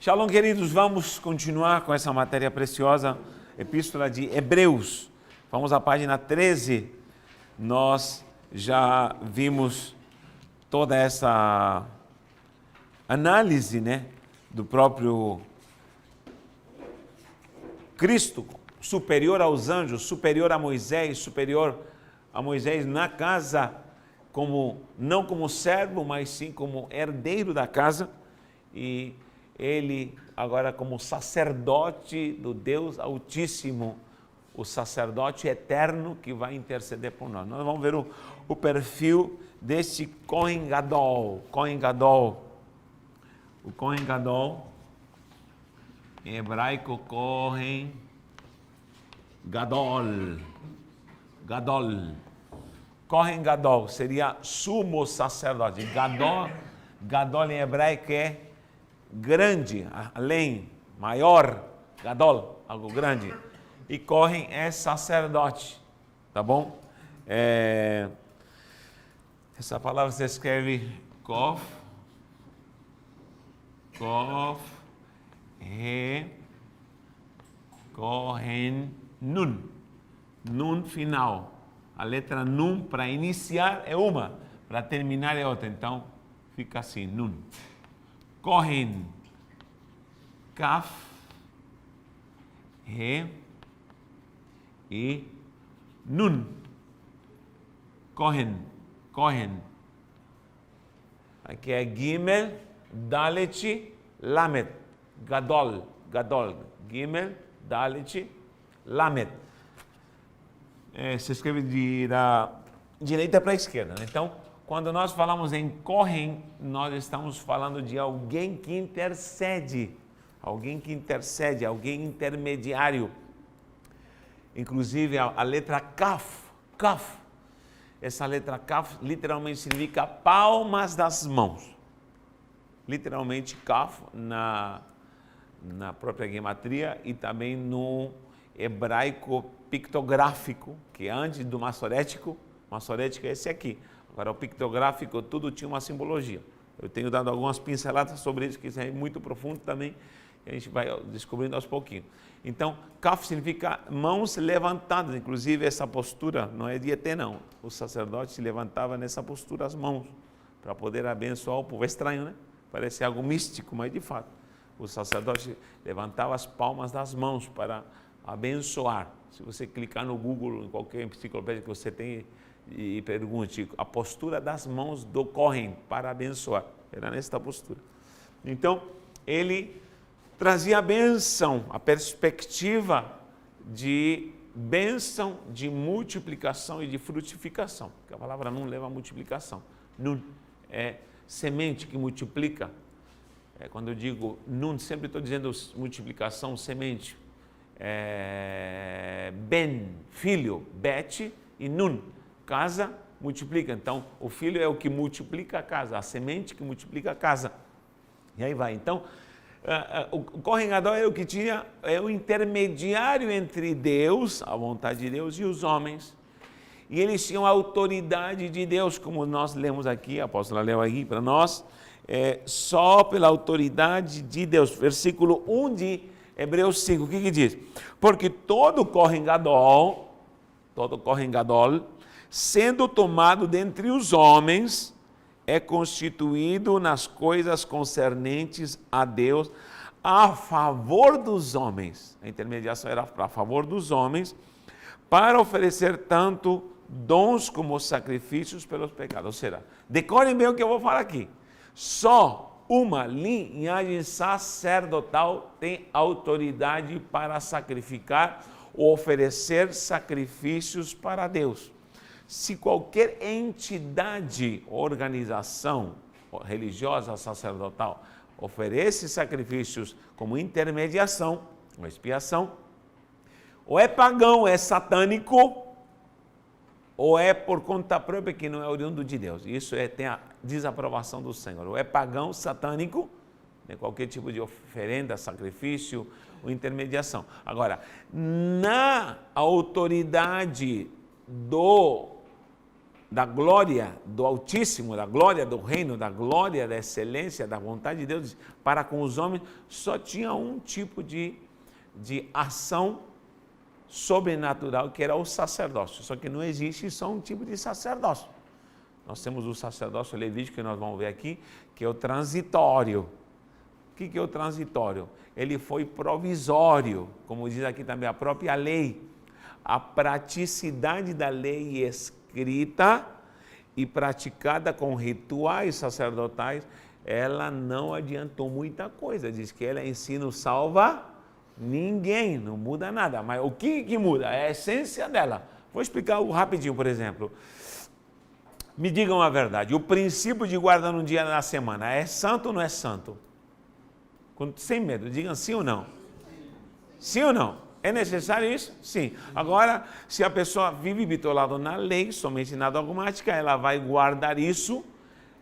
Shalom, queridos, vamos continuar com essa matéria preciosa, Epístola de Hebreus. Vamos à página 13. Nós já vimos toda essa análise, do próprio Cristo, superior aos anjos, superior a Moisés na casa, não como servo, mas sim como herdeiro da casa, e ele agora como sacerdote do Deus Altíssimo, o sacerdote eterno que vai interceder por nós. Nós vamos ver o perfil desse Kohen Gadol. O Kohen Gadol, em hebraico, Kohen Gadol. Kohen Gadol seria sumo sacerdote. Gadol em hebraico é grande, além, maior, Gadol, algo grande. E Kohen é sacerdote, tá bom? Essa palavra se escreve Kof, Kohen, Nun final. A letra Nun para iniciar é uma, para terminar é outra. Então, fica assim, Nun. Kohen, Kaf, He e Nun. Kohen. Aqui é Gimel, Dalet, Lamed. Gadol. Gimel, Dalet, Lamed. Se escreve da direita para a esquerda. Então, quando nós falamos em Kohen, nós estamos falando de alguém que intercede, alguém intermediário. Inclusive a letra Kaf, essa letra Kaf literalmente significa palmas das mãos. Literalmente Kaf na própria gematria e também no hebraico pictográfico, que antes do maçorético é esse aqui. Agora, o pictográfico, tudo tinha uma simbologia. Eu tenho dado algumas pinceladas sobre isso, que isso é muito profundo também, e a gente vai descobrindo aos pouquinhos. Então, Kaf significa mãos levantadas, inclusive essa postura não é de ET, não. O sacerdote se levantava nessa postura, as mãos, para poder abençoar o povo. É estranho, né? Parece algo místico, mas de fato, o sacerdote levantava as palmas das mãos para abençoar. Se você clicar no Google, em qualquer enciclopédia que você tem, e pergunte a postura das mãos do Kohen para abençoar. Era nesta postura. Então, ele trazia a bênção, a perspectiva de bênção, de multiplicação e de frutificação. Porque a palavra não leva a multiplicação. Nun é semente que multiplica. Quando eu digo nun, sempre estou dizendo multiplicação, semente. Ben, filho, bet e nun. Casa multiplica, então o filho é o que multiplica a casa, a semente que multiplica a casa. E aí vai. Então, o Kohen Gadol é o intermediário entre Deus, a vontade de Deus, e os homens. E eles tinham a autoridade de Deus, como nós lemos aqui, a apóstola leu aqui para nós, só pela autoridade de Deus. Versículo 1 de Hebreus 5, o que diz? Porque todo Kohen Gadol, sendo tomado dentre os homens, é constituído nas coisas concernentes a Deus, a favor dos homens. A intermediação era a favor dos homens, para oferecer tanto dons como sacrifícios pelos pecados. Ou seja, decorem bem o que eu vou falar aqui. Só uma linhagem sacerdotal tem autoridade para sacrificar ou oferecer sacrifícios para Deus. Se qualquer entidade, organização religiosa, sacerdotal, oferece sacrifícios como intermediação, uma expiação, ou é pagão, é satânico, ou é por conta própria que não é oriundo de Deus. Isso tem a desaprovação do Senhor. Ou é pagão, satânico, qualquer tipo de oferenda, sacrifício ou intermediação. Agora, na autoridade da glória do Altíssimo, da glória do reino, da glória da excelência, da vontade de Deus para com os homens, só tinha um tipo de ação sobrenatural, que era o sacerdócio. Só que não existe só um tipo de sacerdócio. Nós temos o sacerdócio levítico, que nós vamos ver aqui, que é o transitório. O que é o transitório? Ele foi provisório, como diz aqui também a própria lei. A praticidade da lei escrita e praticada com rituais sacerdotais, ela não adiantou muita coisa. Diz que ela em si não salva ninguém, não muda nada. Mas o que muda? É a essência dela. Vou explicar rapidinho, por exemplo. Me digam a verdade, o princípio de guardar um dia na semana é santo ou não é santo? Sem medo, digam sim ou não. Sim ou não? É necessário isso? Sim. Agora, se a pessoa vive bitolada na lei, somente na dogmática, ela vai guardar isso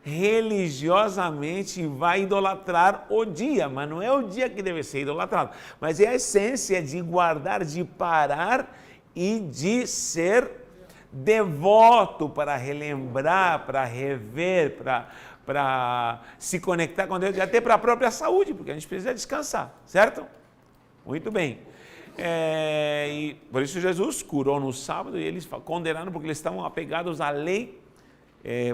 religiosamente e vai idolatrar o dia, mas não é o dia que deve ser idolatrado, mas é a essência de guardar, de parar e de ser devoto para relembrar, para rever, para se conectar com Deus, e até para a própria saúde, porque a gente precisa descansar, certo? Muito bem. E por isso Jesus curou no sábado e eles condenaram porque eles estavam apegados à lei,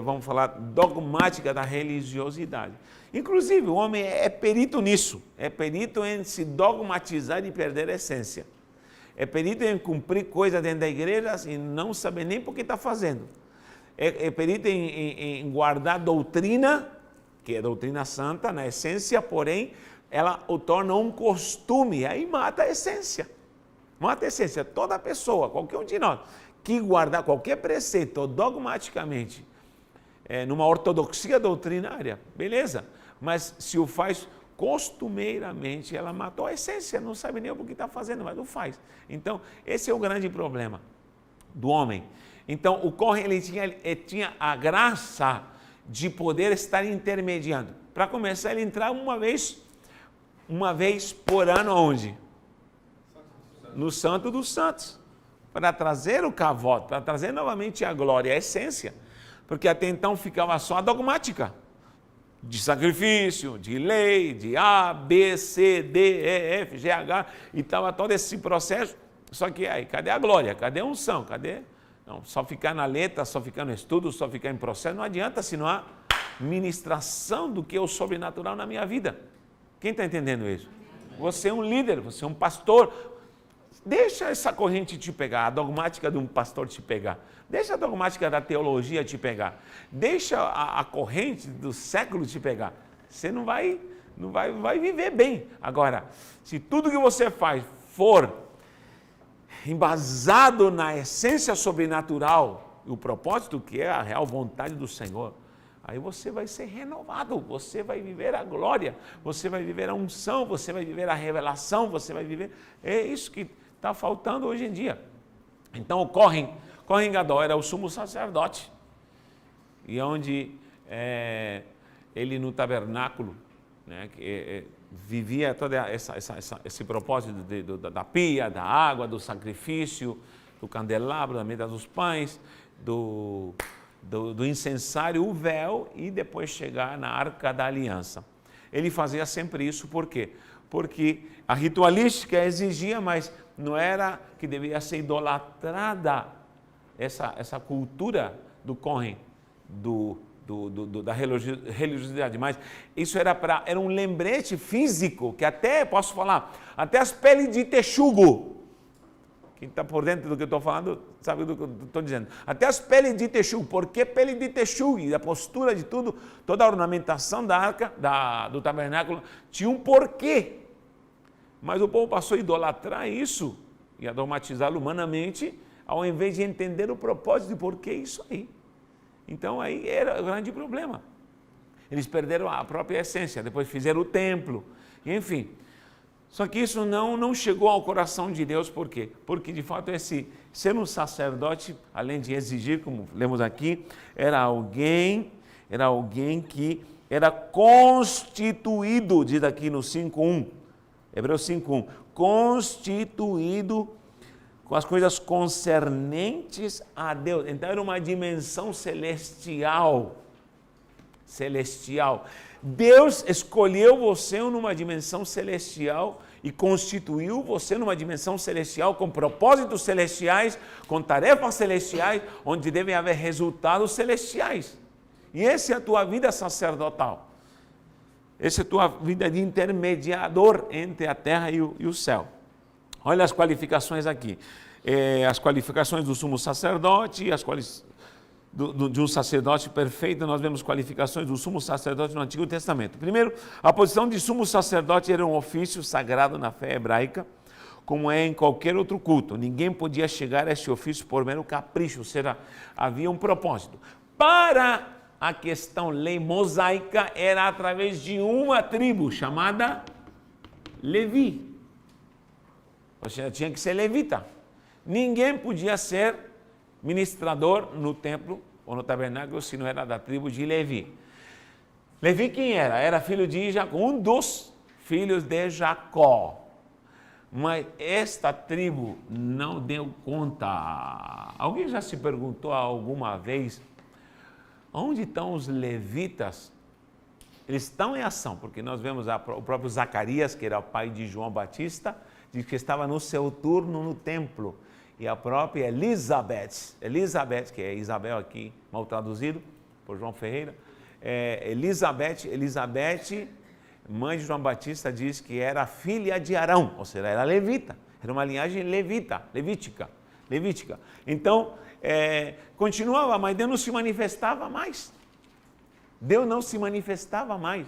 vamos falar, dogmática da religiosidade. Inclusive, o homem é perito nisso, é perito em se dogmatizar e perder a essência. É perito em cumprir coisas dentro da igreja e não saber nem por que está fazendo. É perito em guardar doutrina, que é doutrina santa na essência, porém, ela o torna um costume, aí mata a essência. Mata a essência. Toda pessoa, qualquer um de nós, que guardar qualquer preceito dogmaticamente, numa ortodoxia doutrinária, beleza, mas se o faz costumeiramente, ela matou a essência, não sabe nem o que está fazendo, mas não faz. Então, esse é o grande problema do homem. Então, o Kohen, ele tinha a graça de poder estar intermediando. Para começar, ele entrava uma vez por ano, onde? No Santo dos Santos, para trazer o kavod, para trazer novamente a glória, a essência, porque até então ficava só a dogmática, de sacrifício, de lei, de A, B, C, D, E, F, G, H, e estava todo esse processo, só que aí, cadê a glória? Cadê a unção? Cadê? Não, só ficar na letra, só ficar no estudo, só ficar em processo, não adianta se não há ministração do que é o sobrenatural na minha vida. Quem está entendendo isso? Você é um líder, você é um pastor. Deixa essa corrente te pegar, a dogmática de um pastor te pegar. Deixa a dogmática da teologia te pegar. Deixa a corrente do século te pegar. Você não vai viver bem. Agora, se tudo que você faz for embasado na essência sobrenatural, e o propósito que é a real vontade do Senhor, aí você vai ser renovado, você vai viver a glória, você vai viver a unção, você vai viver a revelação, você vai viver... É isso que está faltando hoje em dia. Então o Kohen Gadol era o sumo sacerdote, e onde ele no tabernáculo, né, vivia todo esse propósito da pia, da água, do sacrifício, do candelabro, da mesa dos pães, do incensário, o véu, e depois chegar na Arca da Aliança. Ele fazia sempre isso, por quê? Porque a ritualística exigia, mas não era que devia ser idolatrada essa cultura do Kohen, da religiosidade, mas isso era um lembrete físico, que até, posso falar, até as peles de texugo, quem está por dentro do que eu estou falando, sabe do que eu estou dizendo. Até as peles de texugo. Por que pele de texugo? E a postura de tudo, toda a ornamentação da arca, do tabernáculo, tinha um porquê. Mas o povo passou a idolatrar isso e a dogmatizá-lo humanamente, ao invés de entender o propósito de porquê isso aí. Então aí era o grande problema. Eles perderam a própria essência, depois fizeram o templo, enfim. Só que isso não chegou ao coração de Deus, por quê? Porque, de fato, ser um sacerdote, além de exigir, como lemos aqui, era alguém que era constituído, diz aqui no 5.1, Hebreus 5.1, constituído com as coisas concernentes a Deus. Então era uma dimensão celestial. Celestial. Deus escolheu você numa dimensão celestial e constituiu você numa dimensão celestial com propósitos celestiais, com tarefas celestiais, onde devem haver resultados celestiais. E essa é a tua vida sacerdotal. Essa é a tua vida de intermediador entre a terra e o céu. Olha as qualificações aqui. As qualificações do sumo sacerdote, de um sacerdote perfeito. Nós vemos qualificações do sumo sacerdote no Antigo Testamento. Primeiro, a posição de sumo sacerdote era um ofício sagrado na fé hebraica, como é em qualquer outro culto. Ninguém podia chegar a este ofício por mero capricho, ou seja, havia um propósito. Para a questão lei mosaica, era através de uma tribo chamada Levi. Ou seja, tinha que ser levita. Ninguém podia ser ministrador no templo ou no tabernáculo se não era da tribo de Levi. Levi quem era? Era filho de Jacó, um dos filhos de Jacó. Mas esta tribo não deu conta. Alguém já se perguntou alguma vez onde estão os levitas? Eles estão em ação, porque nós vemos o próprio Zacarias, que era o pai de João Batista, diz que estava no seu turno no templo. E a própria Elizabeth, que é Isabel aqui, mal traduzido por João Ferreira, Elizabeth, mãe de João Batista, diz que era filha de Arão, ou seja, era levita, era uma linhagem levítica. Então, continuava, mas Deus não se manifestava mais.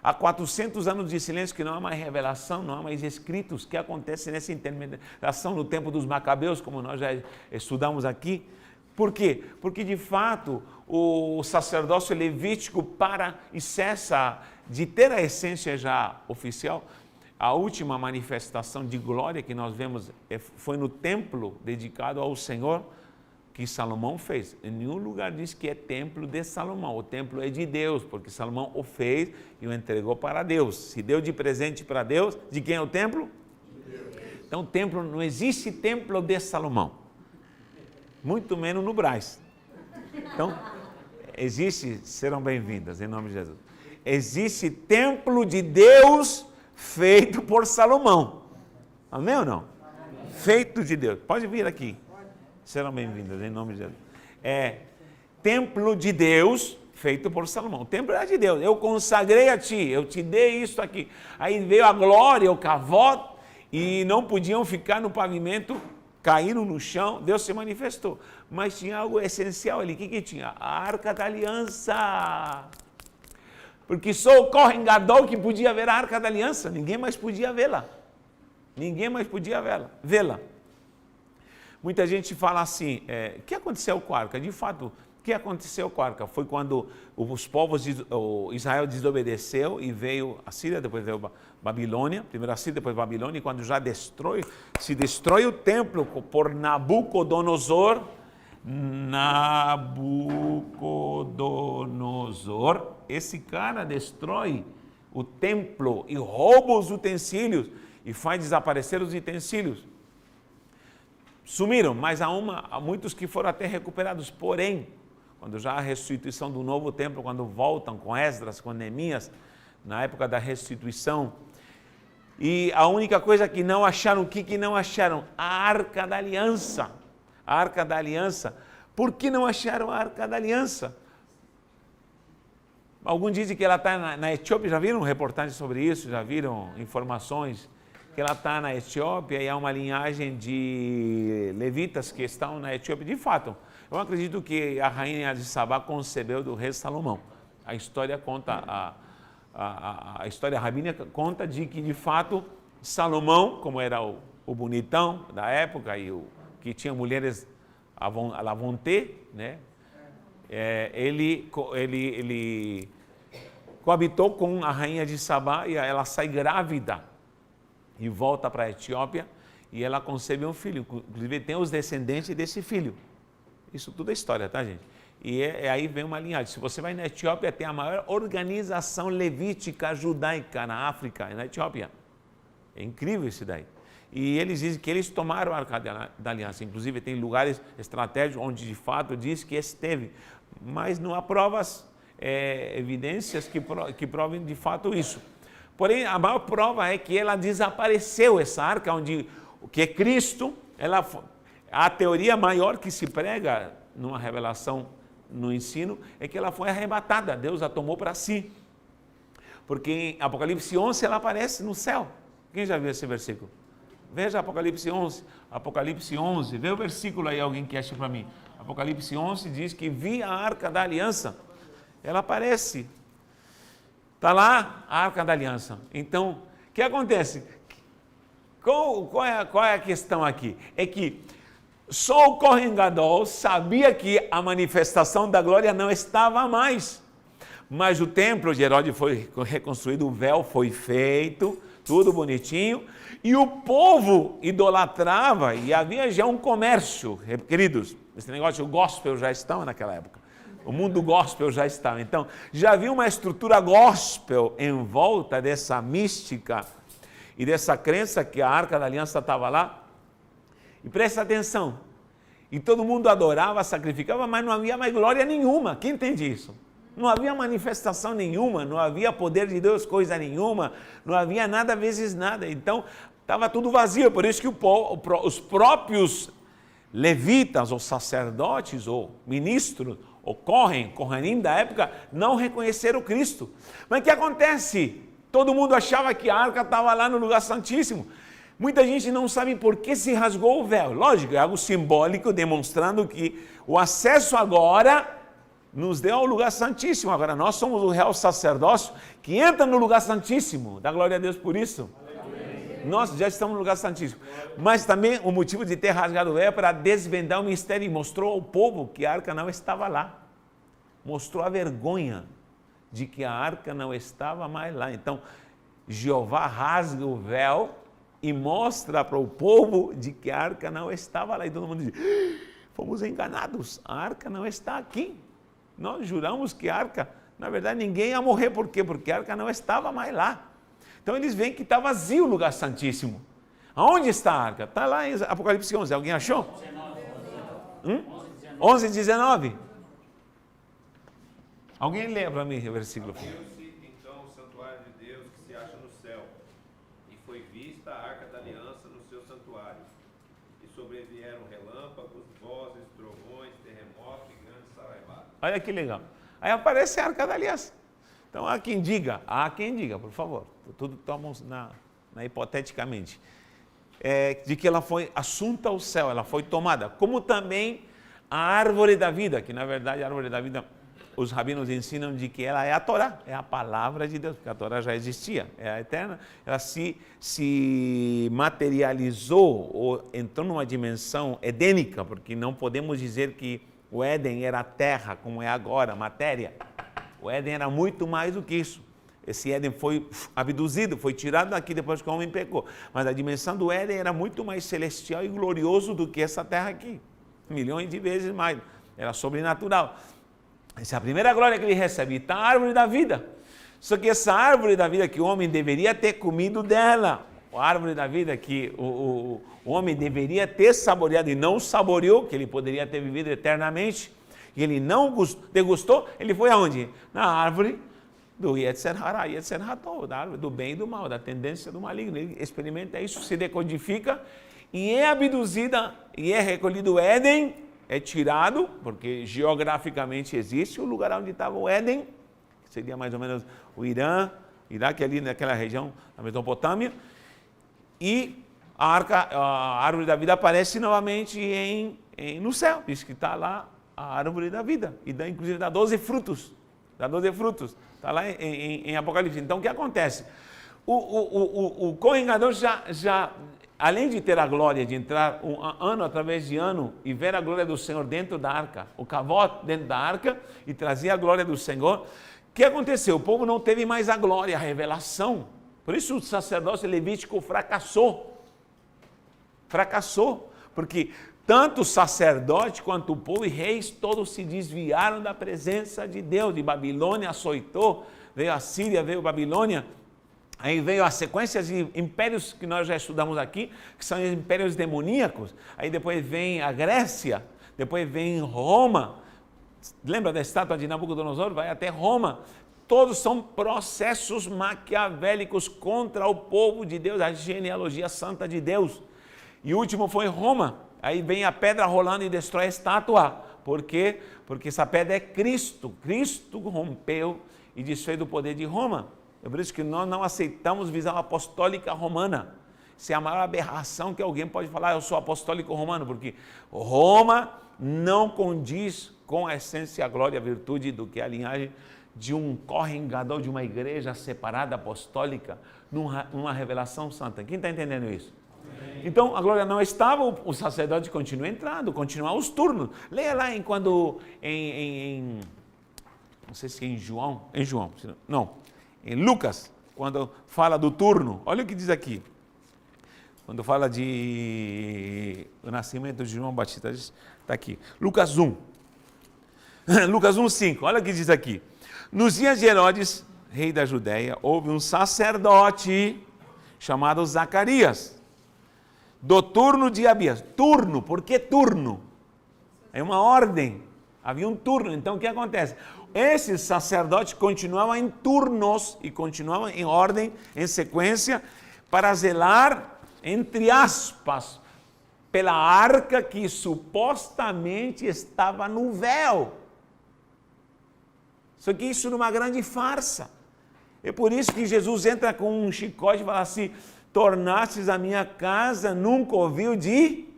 Há 400 anos de silêncio que não há mais revelação, não há mais escritos. O que acontece nessa intermediação no tempo dos Macabeus, como nós já estudamos aqui? Por quê? Porque de fato o sacerdócio levítico para e cessa de ter a essência já oficial. A última manifestação de glória que nós vemos foi no templo dedicado ao Senhor, que Salomão fez. Em nenhum lugar diz que é templo de Salomão. O templo é de Deus, porque Salomão o fez e o entregou para Deus. Se deu de presente para Deus, de quem é o templo? De Deus. Então, o templo, não existe templo de Salomão. Muito menos no Brás. Então, serão bem-vindas, em nome de Jesus. Existe templo de Deus feito por Salomão. Amém ou não? Amém. Feito de Deus. Pode vir aqui. Serão bem-vindas, em nome de Jesus. Templo de Deus, feito por Salomão. O templo era de Deus. Eu consagrei a ti, eu te dei isso aqui. Aí veio a glória, o kavod, e não podiam ficar no pavimento, caíram no chão, Deus se manifestou. Mas tinha algo essencial ali. O que tinha? A Arca da Aliança. Porque só o Kohen Gadol que podia ver a Arca da Aliança. Ninguém mais podia vê-la. Vê-la. Muita gente fala assim, o que aconteceu com a arca? De fato, o que aconteceu com a arca? Foi quando os povos de Israel desobedeceu e veio a Síria, depois veio a Babilônia, primeiro a Síria, depois a Babilônia, e quando já se destrói o templo por Nabucodonosor, esse cara destrói o templo e rouba os utensílios e faz desaparecer os utensílios. Sumiram, mas há muitos que foram até recuperados. Porém, quando já a restituição do novo templo, quando voltam com Esdras, com Neemias, na época da restituição, e a única coisa que não acharam, o que não acharam? A Arca da Aliança. A Arca da Aliança. Por que não acharam a Arca da Aliança? Alguns dizem que ela está na Etiópia, já viram reportagens sobre isso? Já viram informações? Que ela está na Etiópia e há uma linhagem de levitas que estão na Etiópia. De fato, eu acredito que a rainha de Sabá concebeu do rei Salomão. A história conta, a história rabínica conta de que, de fato, Salomão, como era o bonitão da época e o que tinha mulheres à la vontade, né? Ele coabitou com a rainha de Sabá e ela sai grávida. E volta para a Etiópia e ela concebe um filho. Inclusive tem os descendentes desse filho. Isso tudo é história, tá, gente? E aí vem uma linhagem. Se você vai na Etiópia, tem a maior organização levítica judaica na África, na Etiópia. É incrível isso daí. e eles dizem que eles tomaram a Arca da Aliança. Inclusive tem lugares estratégicos onde de fato diz que esteve, mas não há provas, evidências que provem de fato isso. Porém, a maior prova é que ela desapareceu, essa arca, que é Cristo. A teoria maior que se prega numa revelação, no ensino, é que ela foi arrebatada, Deus a tomou para si. Porque em Apocalipse 11 ela aparece no céu. Quem já viu esse versículo? Veja Apocalipse 11. Apocalipse 11, vê o versículo aí, alguém que acha para mim. Apocalipse 11 diz que vi a Arca da Aliança. Ela aparece. Está lá a Arca da Aliança. Então, o que acontece? Qual é a questão aqui? É que só o Kohen Gadol sabia que a manifestação da glória não estava mais. Mas o templo de Herodes foi reconstruído, o véu foi feito, tudo bonitinho, e o povo idolatrava, e havia já um comércio, queridos, esse negócio, o gospel já estava naquela época, o mundo gospel já estava, então já havia uma estrutura gospel em volta dessa mística e dessa crença que a Arca da Aliança estava lá. E presta atenção, e todo mundo adorava, sacrificava, mas não havia mais glória nenhuma. Quem entende isso? Não havia manifestação nenhuma, não havia poder de Deus, coisa nenhuma, não havia nada vezes nada. Então, estava tudo vazio. Por isso que os próprios levitas, ou sacerdotes, ou ministros, ou Kohanim da época, não reconheceram Cristo. Mas o que acontece? Todo mundo achava que a arca estava lá no lugar santíssimo. Muita gente não sabe por que se rasgou o véu. Lógico, é algo simbólico, demonstrando que o acesso agora nos deu ao lugar santíssimo. Agora nós somos o real sacerdócio que entra no lugar santíssimo. Dá glória a Deus por isso. Amém. Nós já estamos no lugar santíssimo. Mas também o motivo de ter rasgado o véu é para desvendar o mistério, e mostrou ao povo que a arca não estava lá. Mostrou a vergonha de que a arca não estava mais lá. Então, Jeová rasga o véu e mostra para o povo de que a arca não estava lá. E todo mundo diz, fomos enganados, a arca não está aqui. Nós juramos que a arca, na verdade ninguém ia morrer. Por quê? Porque a arca não estava mais lá. Então eles veem que está vazio o lugar santíssimo. Aonde está a arca? Está lá em Apocalipse 11, alguém achou? 11, 19. Alguém lê para mim o versículo? Abriu-se então o santuário de Deus que se acha no céu, e foi vista a arca da aliança no seu santuário, e sobrevieram relâmpagos, vozes, trovões, terremotos e grandes saraivadas. Olha que legal. Aí aparece a Arca da Aliança. Então há quem diga, por favor, tudo tomamos hipoteticamente, de que ela foi assunta ao céu, ela foi tomada, como também a árvore da vida, que na verdade a árvore da vida, os rabinos ensinam de que ela é a Torá, é a palavra de Deus, porque a Torá já existia, é a eterna, ela se materializou, ou entrou numa dimensão edênica, porque não podemos dizer que o Éden era terra, como é agora, matéria. O Éden era muito mais do que isso. Esse Éden foi abduzido, foi tirado daqui depois que o homem pecou. Mas a dimensão do Éden era muito mais celestial e glorioso do que essa terra aqui. Milhões de vezes mais. Era sobrenatural. Essa é a primeira glória que ele recebe. Está a árvore da vida. Só que essa árvore da vida que o homem deveria ter comido dela, a árvore da vida que o homem deveria ter saboreado e não saboreou, que ele poderia ter vivido eternamente, e ele não degustou, ele foi aonde? Na árvore do Yetzer Hara, Yetzer Hatov, da árvore do bem e do mal, da tendência do maligno. Ele experimenta isso, se decodifica, e é abduzida, e é recolhido o Éden, é tirado, porque geograficamente existe o lugar onde estava o Éden, que seria mais ou menos o Irã, Iraque, ali naquela região da Mesopotâmia, e a árvore da vida aparece novamente no céu. Diz que está lá a árvore da vida. E inclusive dá 12 frutos. Dá 12 frutos. Está lá em Apocalipse. Então o que acontece? O Kohen Gadol já, além de ter a glória de entrar ano através de ano e ver a glória do Senhor dentro da arca, o kavod dentro da arca e trazer a glória do Senhor, o que aconteceu? O povo não teve mais a glória, a revelação. Por isso o sacerdócio levítico fracassou. Fracassou, porque tanto o sacerdote quanto o povo e reis todos se desviaram da presença de Deus. De Babilônia açoitou, veio a Síria, veio a Babilônia. Aí veio a sequência de impérios que nós já estudamos aqui, que são impérios demoníacos. Aí depois vem a Grécia, depois vem Roma. Lembra da estátua de Nabucodonosor? Vai até Roma. Todos são processos maquiavélicos contra o povo de Deus, a genealogia santa de Deus. E o último foi Roma. Aí vem a pedra rolando e destrói a estátua. Por quê? Porque essa pedra é Cristo. Cristo rompeu e desfez o poder de Roma. É por isso que nós não aceitamos visão apostólica romana. Isso é a maior aberração que alguém pode falar, eu sou apostólico romano, porque Roma não condiz com a essência, a glória, a virtude do que é a linhagem de um correngador, de uma igreja separada apostólica, numa revelação santa. Quem está entendendo isso? Então, a glória não estava, o sacerdote continua entrando, continua os turnos. Leia lá não sei se é em João, em Lucas, quando fala do turno. Olha o que diz aqui. Quando fala de o nascimento de João Batista, está aqui. Lucas 1. Lucas 1:5. Olha o que diz aqui. Nos dias de Herodes, rei da Judéia, houve um sacerdote chamado Zacarias, do turno de Abias. Turno, por que turno? É uma ordem. Havia um turno. Então o que acontece? Esses sacerdotes continuavam em turnos e continuavam em ordem, em sequência, para zelar, entre aspas, pela arca que supostamente estava no véu. Só que isso numa grande farsa. É por isso que Jesus entra com um chicote e fala assim: tornastes a minha casa num covil de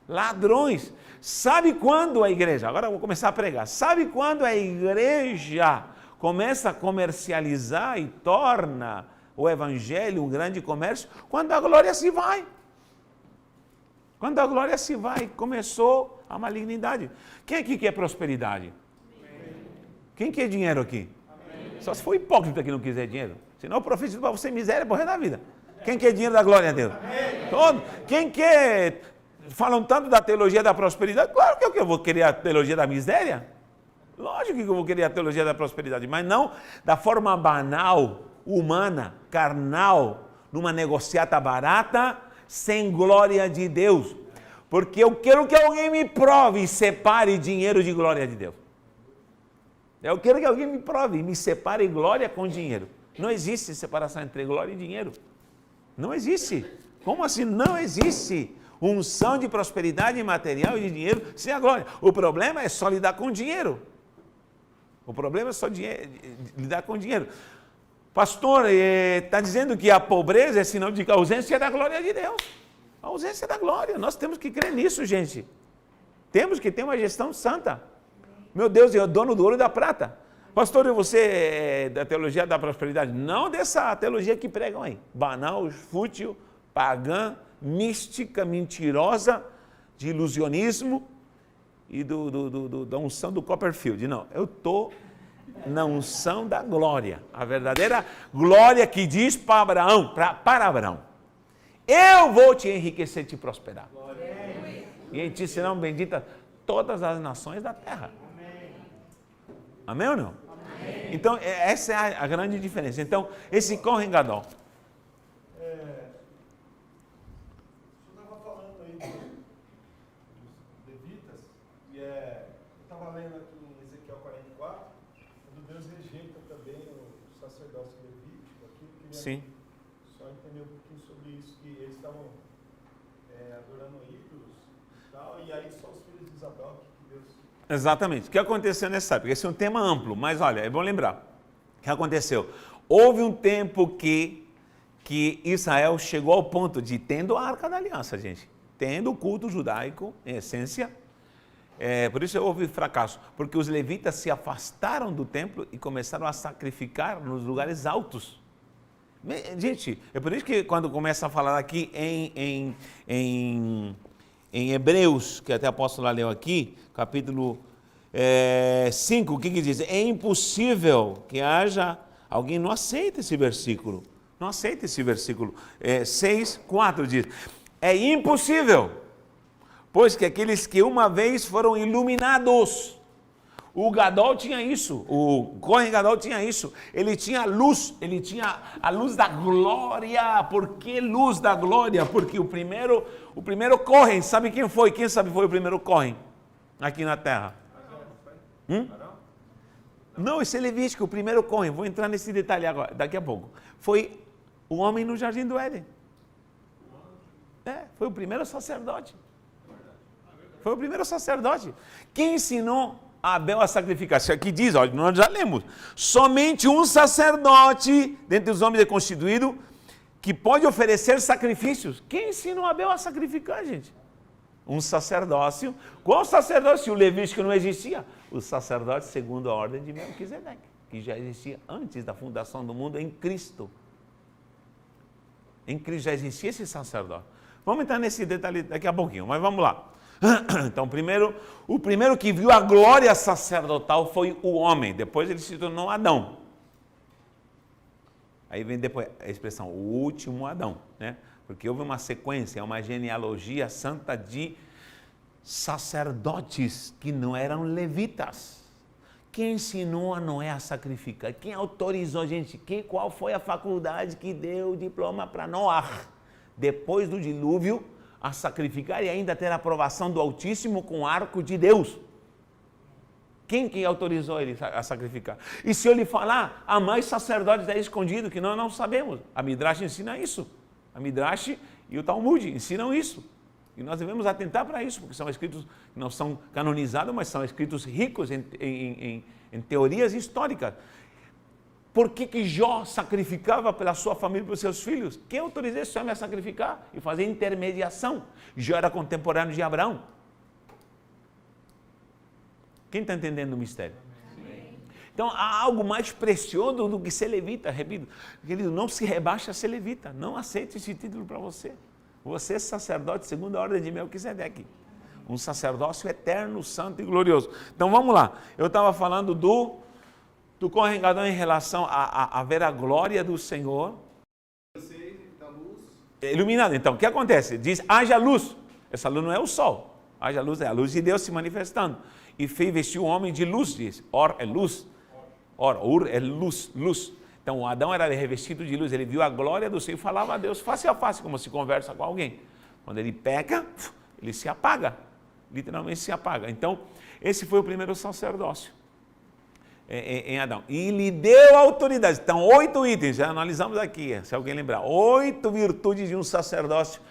ladrões. Sabe quando a igreja, agora eu vou começar a pregar, sabe quando a igreja começa a comercializar e torna o evangelho um grande comércio? Quando a glória se vai. Quando a glória se vai, começou a malignidade. Quem aqui quer prosperidade? Quem quer dinheiro aqui? Só se for hipócrita que não quiser dinheiro. Senão eu profetizo para você miséria por resto da vida. Quem quer dinheiro da glória a Deus? Todo. Quem quer... Falam tanto da teologia da prosperidade. Claro que eu vou querer a teologia da miséria. Lógico que eu vou querer a teologia da prosperidade. Mas não da forma banal, humana, carnal, numa negociata barata, sem glória de Deus. Porque eu quero que alguém me prove e separe dinheiro de glória de Deus. Eu quero que alguém me prove e me separe glória com dinheiro. Não existe separação entre glória e dinheiro. Não existe. Como assim? Não existe unção de prosperidade material e de dinheiro sem a glória. O problema é só lidar com dinheiro. O problema é só lidar com dinheiro. Pastor, está dizendo que a pobreza é sinal de que a ausência da glória de Deus. A ausência da glória. Nós temos que crer nisso, gente. Temos que ter uma gestão santa. Meu Deus, é o dono do ouro e da prata. Pastor, você é da teologia da prosperidade? Não dessa teologia que pregam aí. Banal, fútil, pagã, mística, mentirosa, de ilusionismo e da unção do Copperfield. Não, eu estou na unção da glória. A verdadeira glória que diz para Abraão, para Abraão: eu vou te enriquecer e te prosperar. E em ti serão benditas todas as nações da terra. Amém ou não? Amém. Então, essa é a grande diferença. Então, esse correngador. O senhor estava falando aí dos levitas, e eu estava lendo aqui em Ezequiel 44, quando Deus rejeita também o sacerdócio levítico. Aqui eu queria só entender um pouquinho sobre isso, que eles estavam adorando ídolos e tal, e aí só os filhos de Zadok que Deus... Exatamente. O que aconteceu nessa época? Esse é um tema amplo, mas olha, é bom lembrar. O que aconteceu? Houve um tempo que Israel chegou ao ponto de, tendo a Arca da Aliança, gente, tendo o culto judaico, em essência, por isso houve fracasso, porque os levitas se afastaram do templo e começaram a sacrificar nos lugares altos. Gente, é por isso que quando começa a falar aqui em Hebreus, que até a apóstola leu aqui, capítulo 5, o que diz? É impossível que haja... Alguém não aceita esse versículo. Não aceita esse versículo. 6:4 diz: é impossível, pois que aqueles que uma vez foram iluminados, O Gadol tinha isso, o Kohen Gadol tinha isso. Ele tinha luz, ele tinha a luz da glória. Por que luz da glória? Porque o primeiro Kohen, sabe quem foi? Quem sabe foi o primeiro Kohen aqui na terra? Não, esse é Levítico, o primeiro Kohen. Vou entrar nesse detalhe agora, daqui a pouco. Foi o homem no Jardim do Éden. Foi o primeiro sacerdote. Foi o primeiro sacerdote. Quem ensinou Abel a sacrificar? Isso aqui diz, olha, nós já lemos. Somente um sacerdote, dentre os homens é constituído, que pode oferecer sacrifícios. Quem ensinou Abel a sacrificar, gente? Um sacerdócio. Qual sacerdócio? O Levítico não existia. O sacerdote segundo a ordem de Melquisedeque, que já existia antes da fundação do mundo em Cristo. Em Cristo já existia esse sacerdote. Vamos entrar nesse detalhe daqui a pouquinho, mas vamos lá. Então, o primeiro que viu a glória sacerdotal foi o homem. Depois ele se tornou Adão. Aí vem depois a expressão, o último Adão, né? Porque houve uma sequência, uma genealogia santa de sacerdotes que não eram levitas. Quem ensinou a Noé a sacrificar? Quem autorizou, gente? Qual foi a faculdade que deu o diploma para Noé, depois do dilúvio, a sacrificar e ainda ter a aprovação do Altíssimo com o arco de Deus? Quem que autorizou ele a sacrificar? E se eu lhe falar, há mais sacerdotes aí escondidos que nós não sabemos. A Midrash ensina isso. A Midrash e o Talmud ensinam isso. E nós devemos atentar para isso, porque são escritos que não são canonizados, mas são escritos ricos em teorias históricas. Por que Jó sacrificava pela sua família e pelos seus filhos? Quem autorizou esse homem a sacrificar e fazer intermediação? Jó era contemporâneo de Abraão. Quem está entendendo o mistério? Então, há algo mais precioso do que ser levita, repito. Querido, não se rebaixa a ser levita. Não aceite esse título para você. Você é sacerdote segundo a ordem de Melquisedeque. Um sacerdócio eterno, santo e glorioso. Então, vamos lá. Eu estava falando do Kohen Gadol em relação a ver a glória do Senhor. Iluminado. Então, o que acontece? Diz, haja luz. Essa luz não é o sol. Haja luz, é a luz de Deus se manifestando. E fez vestir o homem de luz, diz. Or é luz. Ur é luz, luz. Então, o Adão era revestido de luz. Ele viu a glória do Senhor e falava a Deus face a face, como se conversa com alguém. Quando ele peca, ele se apaga. Literalmente se apaga. Então, esse foi o primeiro sacerdócio em Adão. E lhe deu autoridade. Então, 8 itens, já analisamos aqui, se alguém lembrar. 8 virtudes de um sacerdócio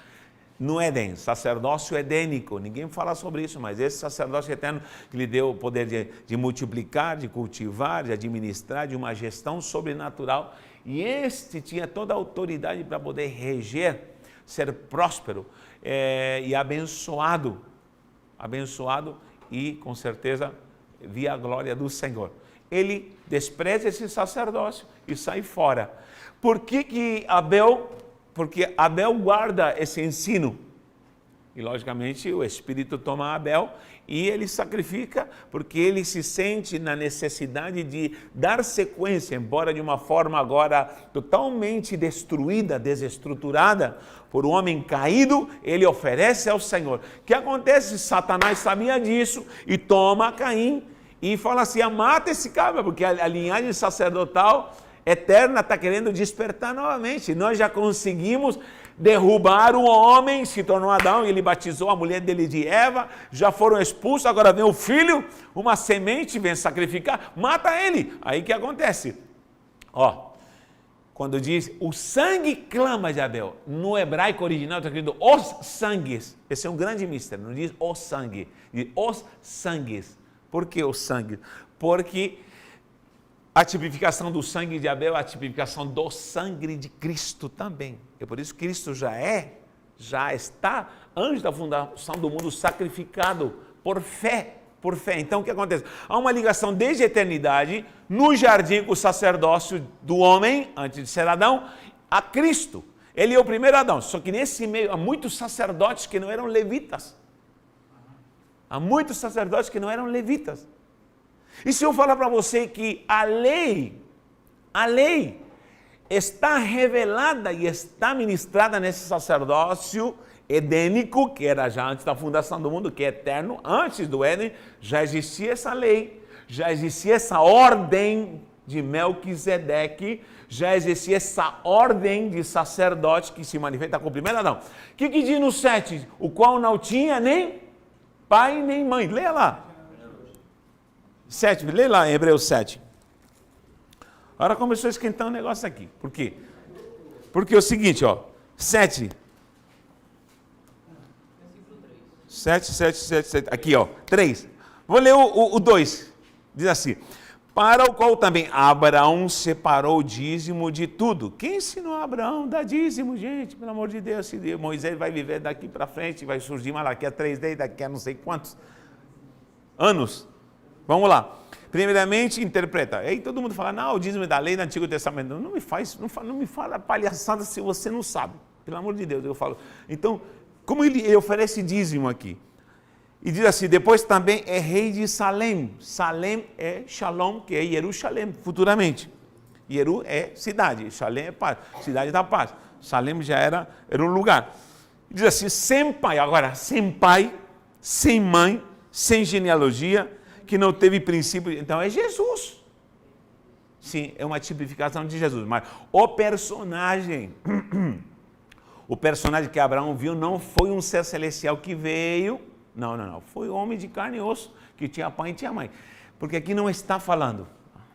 no Éden, sacerdócio edênico. Ninguém fala sobre isso, mas esse sacerdócio eterno que lhe deu o poder de multiplicar, de cultivar, de administrar, de uma gestão sobrenatural. E este tinha toda a autoridade para poder reger, ser próspero e abençoado. Abençoado e, com certeza, via a glória do Senhor. Ele despreza esse sacerdócio e sai fora. Por que Abel? Porque Abel guarda esse ensino. E, logicamente, o Espírito toma Abel e ele sacrifica, porque ele se sente na necessidade de dar sequência, embora de uma forma agora totalmente destruída, desestruturada, por um homem caído, ele oferece ao Senhor. O que acontece? Satanás sabia disso e toma Caim e fala assim, mata esse cabra, porque a linhagem sacerdotal eterna está querendo despertar novamente. Nós já conseguimos derrubar o homem, se tornou Adão, e ele batizou a mulher dele de Eva, já foram expulsos, agora vem o filho, uma semente, vem sacrificar, mata ele. Aí o que acontece? Quando diz, o sangue clama de Abel, no hebraico original está escrito os sangues, esse é um grande mistério, não diz o sangue, diz os sangues. Por que o sangue? Porque a tipificação do sangue de Abel é a tipificação do sangue de Cristo também. É por isso que Cristo já está, antes da fundação do mundo, sacrificado por fé. Por fé. Então, o que acontece? Há uma ligação desde a eternidade, no jardim, com o sacerdócio do homem, antes de ser Adão, a Cristo. Ele é o primeiro Adão. Só que nesse meio, há muitos sacerdotes que não eram levitas. Há muitos sacerdotes que não eram levitas. E se eu falar para você que a lei está revelada e está ministrada nesse sacerdócio edênico, que era já antes da fundação do mundo, que é eterno, antes do Éden, já existia essa lei. já existia essa ordem de Melquisedeque, já existia essa ordem de sacerdote que se manifesta com o primeiro Adão. O que diz no 7? O qual não tinha nem pai nem mãe. Leia lá. 7, leia lá em Hebreus 7. Agora começou a esquentar um negócio aqui. Por quê? Porque é o seguinte, 7. 7. Aqui, 3. Vou ler o 2. Diz assim: para o qual também Abraão separou o dízimo de tudo. Quem ensinou a Abraão a dar dízimo, gente? Pelo amor de Deus, se Moisés vai viver daqui para frente, vai surgir Malaquias 3, daqui a não sei quantos anos. Vamos lá. Primeiramente, interpreta. Aí todo mundo fala, não, o dízimo é da lei do Antigo Testamento. Não me fala palhaçada se você não sabe. Pelo amor de Deus, eu falo. Então, como ele oferece dízimo aqui? E diz assim, depois também é rei de Salém. Salém é Shalom, que é Jerusalém, futuramente. Jeru é cidade, Salém é paz, cidade da paz. Salém já era um lugar. Diz assim, sem pai, agora, sem pai, sem mãe, sem genealogia, que não teve princípio. Então é Jesus. Sim, é uma tipificação de Jesus. Mas o personagem que Abraão viu não foi um ser celestial que veio. Não. Foi homem de carne e osso, que tinha pai e tinha mãe. Porque aqui não está falando,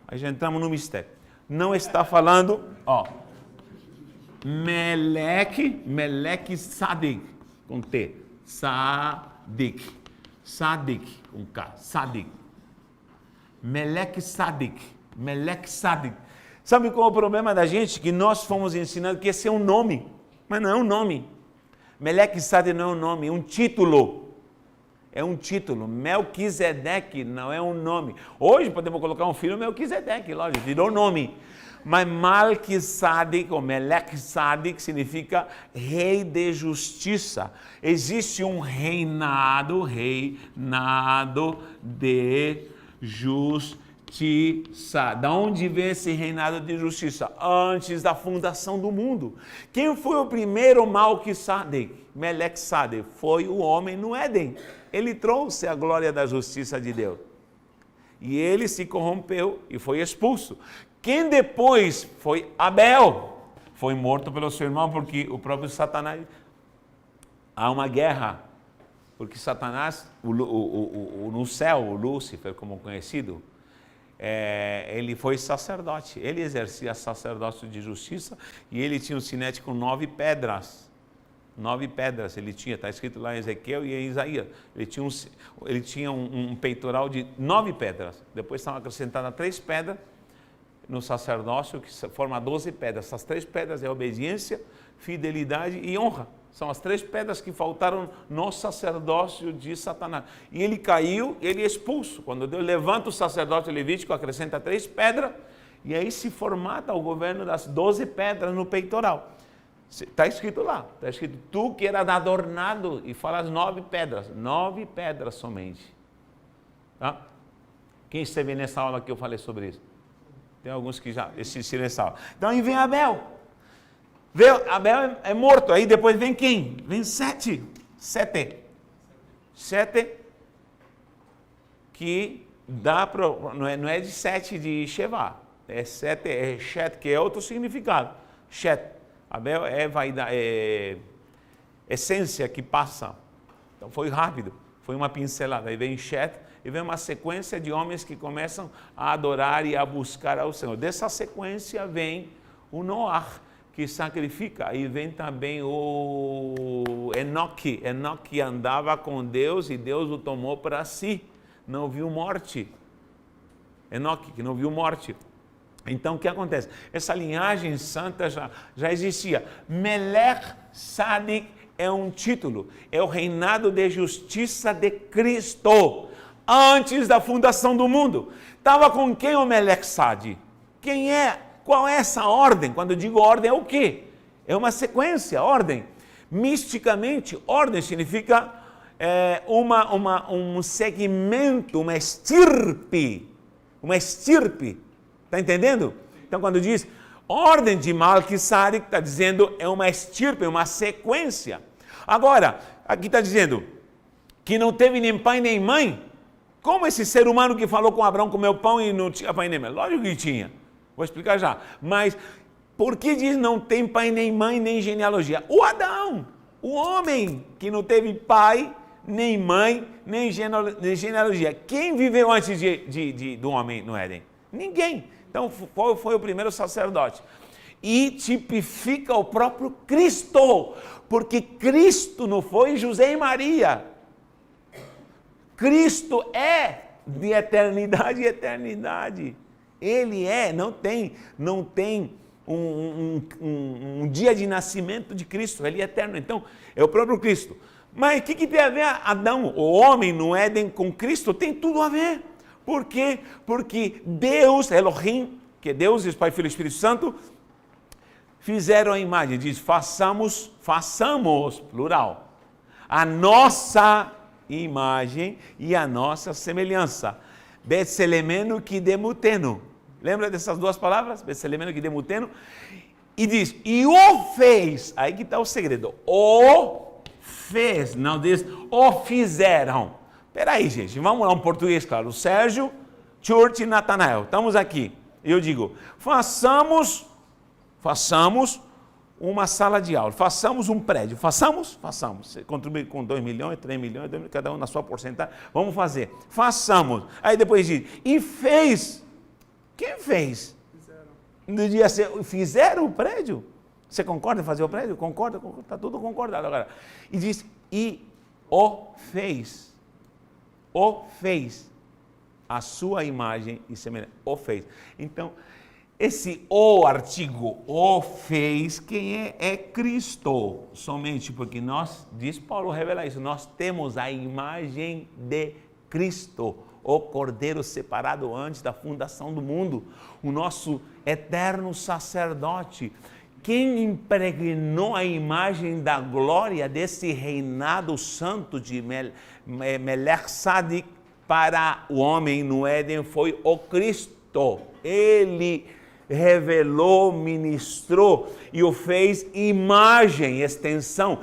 aí já entramos no mistério, não está falando, Meleque Sadik, com T, Sadik, com K, Sadik. Meleque Sadik. Sabe qual é o problema da gente? Que nós fomos ensinados que esse é um nome, mas não é um nome. Meleque Sadik não é um nome, é um título. É um título. Melquisedeque não é um nome. Hoje podemos colocar um filho Melquisedeque, lógico, virou nome. Mas Malquisadik, ou Melquisadik, significa rei de justiça. Existe um reinado de justiça. Da onde vem esse reinado de justiça? Antes da fundação do mundo. Quem foi o primeiro Malquisadik? Melquisadik foi o homem no Éden. Ele trouxe a glória da justiça de Deus. E ele se corrompeu e foi expulso. Quem depois foi Abel? Foi morto pelo seu irmão, porque o próprio Satanás... Há uma guerra. Porque Satanás, no céu, o Lúcifer, como conhecido, ele foi sacerdote. Ele exercia sacerdócio de justiça e ele tinha um sinete com 9 pedras. 9 pedras ele tinha, está escrito lá em Ezequiel e em Isaías. Ele tinha um peitoral de 9 pedras. Depois estavam acrescentadas 3 pedras no sacerdócio, que forma 12 pedras. Essas 3 pedras é obediência, fidelidade e honra. São as 3 pedras que faltaram no sacerdócio de Satanás. E ele caiu, ele é expulso. Quando Deus levanta o sacerdócio levítico, acrescenta 3 pedras, e aí se formata o governo das 12 pedras no peitoral. Está escrito lá, está escrito, tu que eras adornado, e fala as 9 pedras somente. Tá? Quem esteve nessa aula que eu falei sobre isso? Tem alguns que já assistiram essa aula. Então aí vem Abel. Abel é morto, aí depois vem quem? Vem Sete, que dá para, não é de 7 de Shevá, é 7, é Shet, que é outro significado, Shet. Abel é essência que passa. Então foi rápido, foi uma pincelada. Aí vem Shet e vem uma sequência de homens que começam a adorar e a buscar ao Senhor. Dessa sequência vem o Noah, que sacrifica. Aí vem também o Enoque. Enoque andava com Deus e Deus o tomou para si. Não viu morte. Enoque, que não viu morte. Então, o que acontece? Essa linhagem santa já existia. Melech Sadik é um título, é o reinado de justiça de Cristo, antes da fundação do mundo. Estava com quem o Melech Sadik? Quem é? Qual é essa ordem? Quando eu digo ordem, é o quê? É uma sequência, ordem. Misticamente, ordem significa um segmento, uma estirpe. Está entendendo? Então, quando diz ordem de Melquisedeque, está dizendo é uma estirpe, uma sequência. Agora, aqui está dizendo que não teve nem pai nem mãe. Como esse ser humano que falou com Abraão comeu pão e não tinha pai nem mãe? Lógico que tinha. Vou explicar já. Mas por que diz não tem pai nem mãe nem genealogia? O Adão, o homem que não teve pai, nem mãe, nem genealogia. Quem viveu antes do homem no Éden? Ninguém. Então foi o primeiro sacerdote. E tipifica o próprio Cristo, porque Cristo não foi José e Maria. Cristo é de eternidade e eternidade. Ele é, não tem um dia de nascimento de Cristo, ele é eterno. Então, é o próprio Cristo. Mas o que tem a ver Adão, o homem no Éden com Cristo? Tem tudo a ver. Por quê? Porque Deus, Elohim, que é Deus, Pai, Filho e Espírito Santo, fizeram a imagem, diz, façamos, plural, a nossa imagem e a nossa semelhança. Betselemeno kidemuteno. Lembra dessas duas palavras? Betselemeno kidemuteno. E diz, e o fez, aí que está o segredo, o fez, não diz, o fizeram. Peraí, gente, vamos lá, um português claro. Sérgio, Church e Natanael, estamos aqui. Eu digo, façamos uma sala de aula, façamos um prédio, façamos, você contribui com 2 milhões, 3 milhões, cada um na sua porcentagem, vamos fazer, façamos, aí depois diz, e fez, quem fez? Fizeram o prédio, você concorda em fazer o prédio? Concorda, está tudo concordado agora, e diz, e o fez, a sua imagem e semelhança, o fez, então, esse o artigo, o fez, quem é? É Cristo, somente porque nós, diz Paulo, revela isso, nós temos a imagem de Cristo, o Cordeiro separado antes da fundação do mundo, o nosso eterno sacerdote, quem impregnou a imagem da glória desse reinado santo de Melech Sadik para o homem no Éden foi o Cristo, ele revelou, ministrou e o fez imagem, extensão,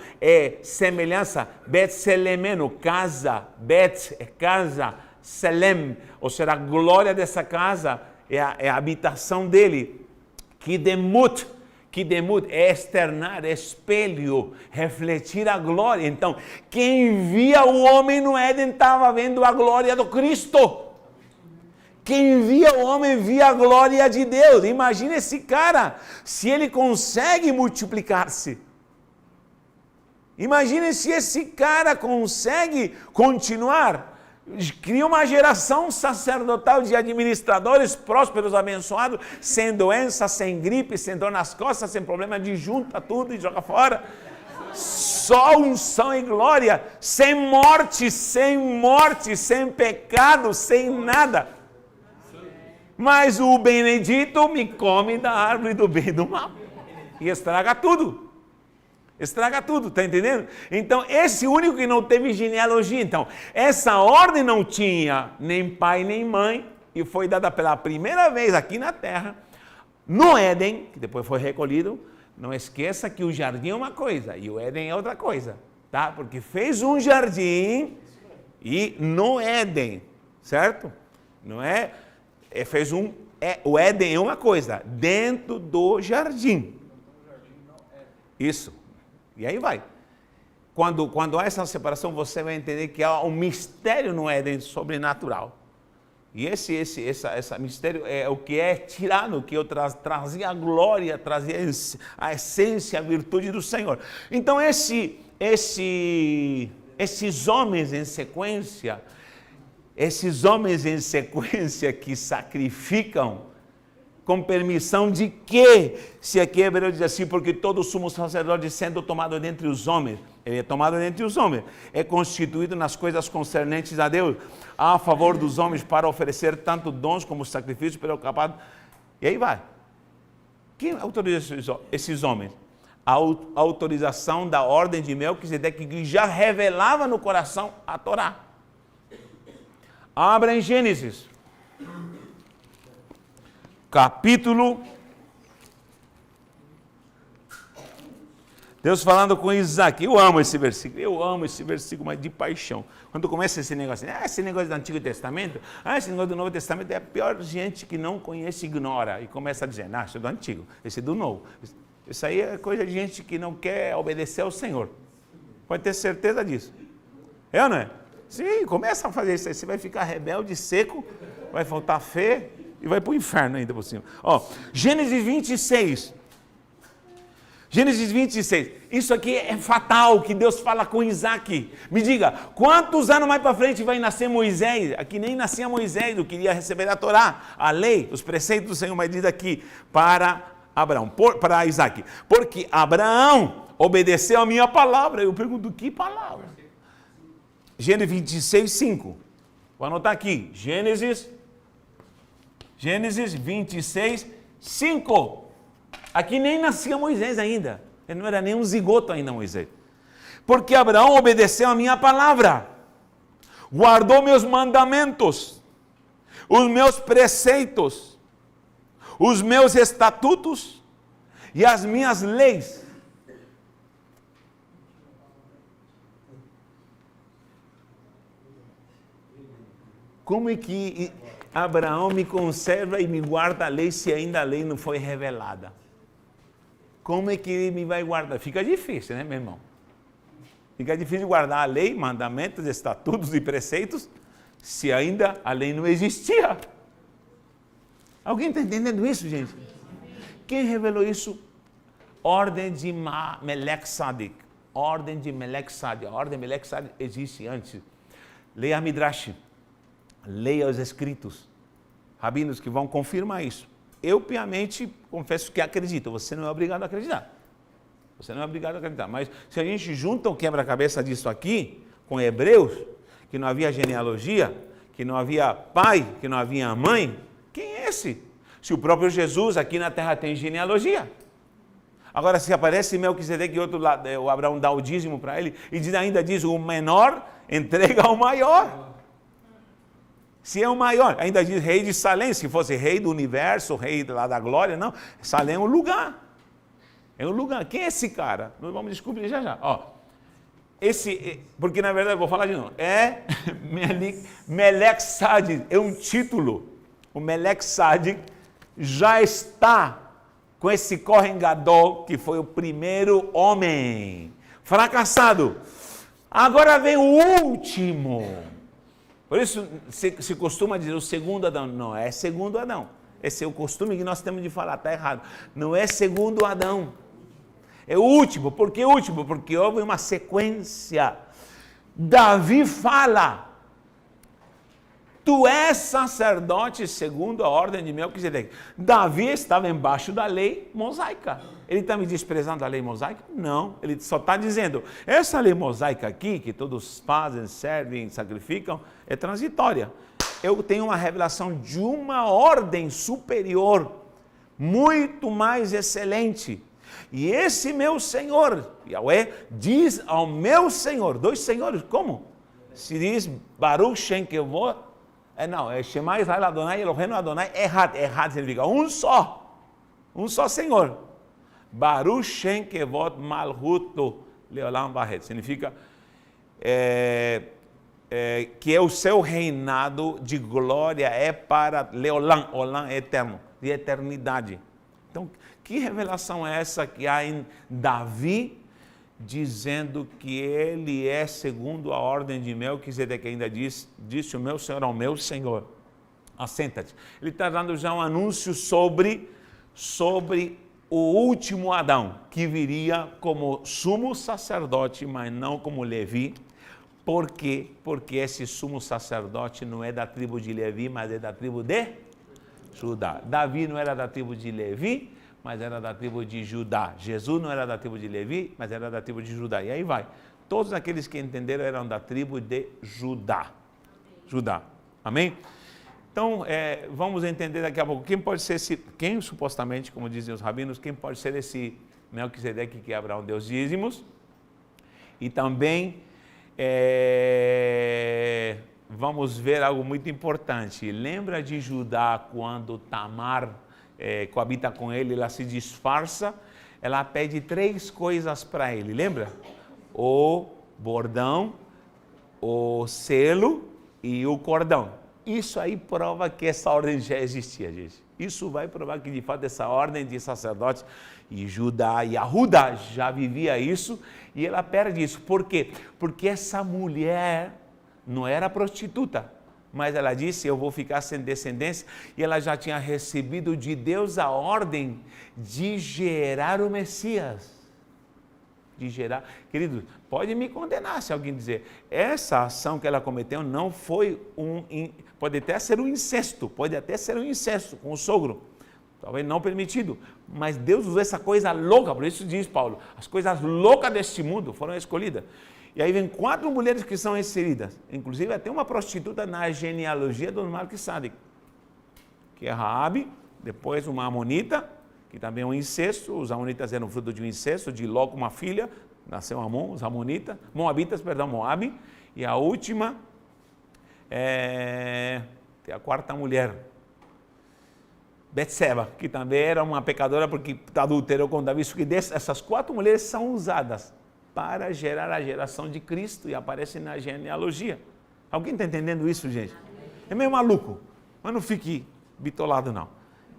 semelhança, Betselemeno, casa, Bet é casa, Selem, ou seja, a glória dessa casa é a habitação dele, Kidemut é externar, espelho, refletir a glória. Então, quem via o homem no Éden estava vendo a glória do Cristo. Quem via o homem via a glória de Deus. Imagina esse cara, se ele consegue multiplicar-se. Imagina se esse cara consegue continuar. Cria uma geração sacerdotal de administradores prósperos, abençoados, sem doença, sem gripe, sem dor nas costas, sem problema de junta tudo e joga fora. Só unção e glória, sem morte, sem pecado, sem nada. Mas o Benedito me come da árvore do bem e do mal. E estraga tudo. Estraga tudo, está entendendo? Então, esse único que não teve genealogia. Então, essa ordem não tinha nem pai nem mãe. E foi dada pela primeira vez aqui na terra, no Éden, que depois foi recolhido. Não esqueça que o jardim é uma coisa e o Éden é outra coisa. Tá? Porque fez um jardim e no Éden, certo? Não é... o Éden é uma coisa, dentro do jardim. Isso. E aí vai. Quando há essa separação, você vai entender que há um mistério no Éden sobrenatural. E esse mistério é o que é tirado, o que eu trazia a glória, trazia a essência, a virtude do Senhor. Então esses homens em sequência, que sacrificam com permissão de quê? Se aqui Hebreu diz assim, porque todo sumo sacerdote sendo tomado dentre os homens, ele é tomado dentre os homens, é constituído nas coisas concernentes a Deus, a favor dos homens para oferecer tanto dons como sacrifícios pelo capaz. E aí vai. Quem autoriza esses homens? A autorização da ordem de Melquisedeque, que já revelava no coração a Torá. Abra em Gênesis, capítulo Deus falando com Isaac. Eu amo esse versículo, mas de paixão. Quando começa esse negócio do Antigo Testamento, esse negócio do Novo Testamento, é a pior gente que não conhece e ignora. E começa a dizer, esse é do Antigo, esse é do Novo. Isso aí é coisa de gente que não quer obedecer ao Senhor. Pode ter certeza disso. É ou não é? Sim, começa a fazer isso aí. Você vai ficar rebelde, seco, vai faltar fé e vai para o inferno ainda por cima. Gênesis 26. Gênesis 26, isso aqui é fatal, que Deus fala com Isaac. Me diga, quantos anos mais para frente vai nascer Moisés? Aqui nem nascia Moisés, eu queria receber a Torá, a lei, os preceitos do Senhor, mas diz aqui, para Abraão, para Isaac. Porque Abraão obedeceu a minha palavra. Eu pergunto, que palavra? Gênesis 26, 5. Vou anotar aqui, Gênesis 26, 5. Aqui nem nascia Moisés ainda. Ele não era nem um zigoto ainda, Moisés. Porque Abraão obedeceu a minha palavra. Guardou meus mandamentos. Os meus preceitos. Os meus estatutos. E as minhas leis. Como é que Abraão me conserva e me guarda a lei se ainda a lei não foi revelada? Como é que ele me vai guardar? Fica difícil, né, meu irmão? Fica difícil guardar a lei, mandamentos, estatutos e preceitos, se ainda a lei não existia. Alguém está entendendo isso, gente? Quem revelou isso? Ordem de Melech Sadik. Ordem de Melech Sadik. A ordem de Melech Sadik existe antes. Leia a Midrash. Leia os escritos. Rabinos que vão confirmar isso. Eu, piamente, confesso que acredito. Você não é obrigado a acreditar. Você não é obrigado a acreditar. Mas se a gente junta o quebra-cabeça disso aqui, com Hebreus, que não havia genealogia, que não havia pai, que não havia mãe, quem é esse? Se o próprio Jesus aqui na terra tem genealogia. Agora, se aparece Melquisedeque e outro lado, o Abraão dá o dízimo para ele, e ainda diz, o menor entrega ao maior. Se é o maior, ainda diz rei de Salém, se fosse rei do universo, rei lá da glória, não. Salém é um lugar. É um lugar. Quem é esse cara? Nós vamos descobrir já já. Porque na verdade, eu vou falar de novo, é Melech Sadik, é um título. O Melech Sadik já está com esse Kohen Gadol, que foi o primeiro homem fracassado. Agora vem o último. Por isso se costuma dizer o segundo Adão. Não é segundo Adão. Esse é o costume que nós temos de falar, está errado. Não é segundo Adão. É o último. Por que último? Porque houve uma sequência. Davi fala, tu és sacerdote segundo a ordem de Melquisedeque. Davi estava embaixo da lei mosaica. Ele está me desprezando a lei mosaica? Não, ele só está dizendo, essa lei mosaica aqui, que todos fazem, servem, sacrificam, é transitória. Eu tenho uma revelação de uma ordem superior, muito mais excelente. E esse meu Senhor, Yahweh, diz ao meu Senhor, dois senhores, como? Se diz Baruch Shem Kevod, é Shema Israel Adonai, Eloheinu Adonai, errado significa um só Senhor. Baruch Shem Kevod Malhuto Leolam Vahet, significa que é o seu reinado de glória é para Leolam, Olam é eterno, de eternidade. Então, que revelação é essa que há em Davi, dizendo que ele é segundo a ordem de Melquisedeque, ainda disse o meu Senhor ao meu Senhor, assenta-te. Ele está dando já um anúncio sobre o último Adão, que viria como sumo sacerdote, mas não como Levi. Por quê? Porque esse sumo sacerdote não é da tribo de Levi, mas é da tribo de Judá. Davi não era da tribo de Levi, mas era da tribo de Judá. Jesus não era da tribo de Levi, mas era da tribo de Judá. E aí vai. Todos aqueles que entenderam eram da tribo de Judá. Judá. Amém? Então, vamos entender daqui a pouco quem pode ser quem supostamente, como dizem os rabinos, quem pode ser esse Melquisedeque que Abraão deu os dízimos. E também vamos ver algo muito importante. Lembra de Judá quando Tamar coabita com ele, ela se disfarça, ela pede 3 coisas para ele, lembra? O bordão, o selo e o cordão. Isso aí prova que essa ordem já existia, gente. Isso vai provar que de fato essa ordem de sacerdotes e Judá e Arruda já vivia isso, e ela perde isso. Por quê? Porque essa mulher não era prostituta, mas ela disse, eu vou ficar sem descendência, e ela já tinha recebido de Deus a ordem de gerar o Messias. De gerar. Querido, pode me condenar se alguém dizer, essa ação que ela cometeu não foi pode até ser um incesto com o sogro, talvez não permitido, mas Deus usou essa coisa louca, por isso diz Paulo, as coisas loucas deste mundo foram escolhidas. E aí vem 4 mulheres que são inseridas, inclusive até uma prostituta na genealogia do Melquisedeque, que é Raabe, depois uma amonita, que também é um incesto, os amonitas eram fruto de um incesto, de Ló com uma filha, nasceu Amon, os amonitas, Moabe, e a última é a 4ª mulher, Betseba, que também era uma pecadora porque adulterou com Davi. Isso que essas 4 mulheres são usadas para gerar a geração de Cristo e aparecem na genealogia. Alguém está entendendo isso, gente? É meio maluco, mas não fique bitolado não.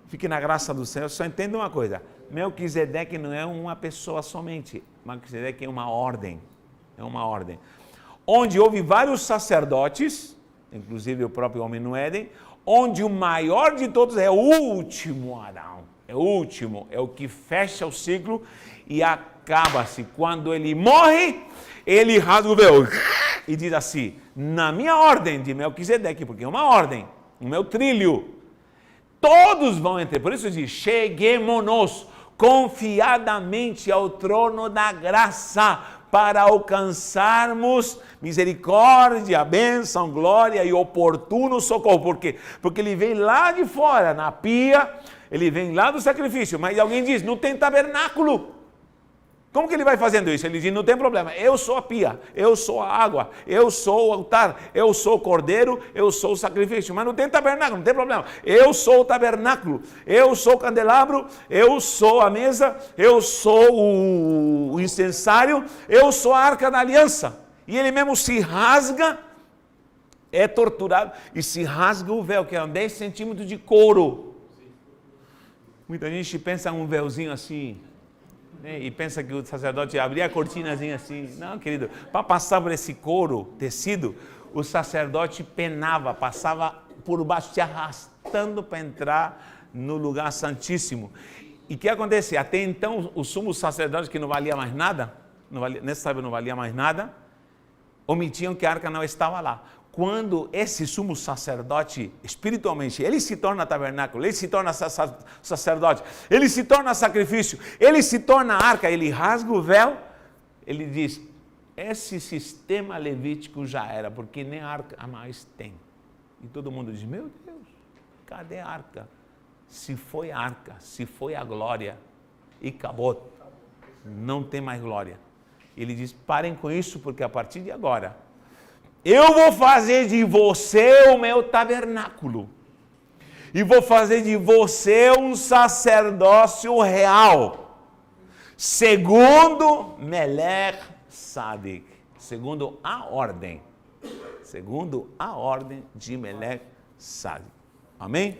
Fique na graça do Senhor, só entenda uma coisa, Melquisedeque não é uma pessoa somente, Melquisedeque é uma ordem, onde houve vários sacerdotes, inclusive o próprio homem no Éden, onde o maior de todos é o último Arão, é o que fecha o ciclo e acaba-se, quando ele morre, ele rasga o véu e diz assim, na minha ordem de Melquisedeque, porque é uma ordem, no meu trilho, todos vão entrar, por isso diz, cheguemo-nos confiadamente ao trono da graça para alcançarmos misericórdia, bênção, glória e oportuno socorro. Por quê? Porque ele vem lá de fora, na pia, ele vem lá do sacrifício, mas alguém diz, não tem tabernáculo. Como que ele vai fazendo isso? Ele diz, não tem problema, eu sou a pia, eu sou a água, eu sou o altar, eu sou o cordeiro, eu sou o sacrifício, mas não tem tabernáculo, não tem problema, eu sou o tabernáculo, eu sou o candelabro, eu sou a mesa, eu sou o incensário, eu sou a arca da aliança. E ele mesmo se rasga, é torturado, e se rasga o véu, que é 10 centímetros de couro. Muita gente pensa em um véuzinho assim, e pensa que o sacerdote abria a cortinazinha assim. Não, querido, para passar por esse couro, tecido, o sacerdote penava, passava por baixo, se arrastando para entrar no lugar santíssimo. E o que acontece? Até então, o sumo sacerdote, que não valia mais nada, nessa época não valia mais nada, omitiam que a arca não estava lá. Quando esse sumo sacerdote, espiritualmente, ele se torna tabernáculo, ele se torna sacerdote, ele se torna sacrifício, ele se torna arca, ele rasga o véu, ele diz, esse sistema levítico já era, porque nem arca mais tem. E todo mundo diz, meu Deus, cadê a arca? Se foi a arca, se foi a glória, e acabou, não tem mais glória. Ele diz, parem com isso, porque a partir de agora, eu vou fazer de você o meu tabernáculo. E vou fazer de você um sacerdócio real. Segundo Melquisedeque. Segundo a ordem. Segundo a ordem de Melquisedeque. Amém?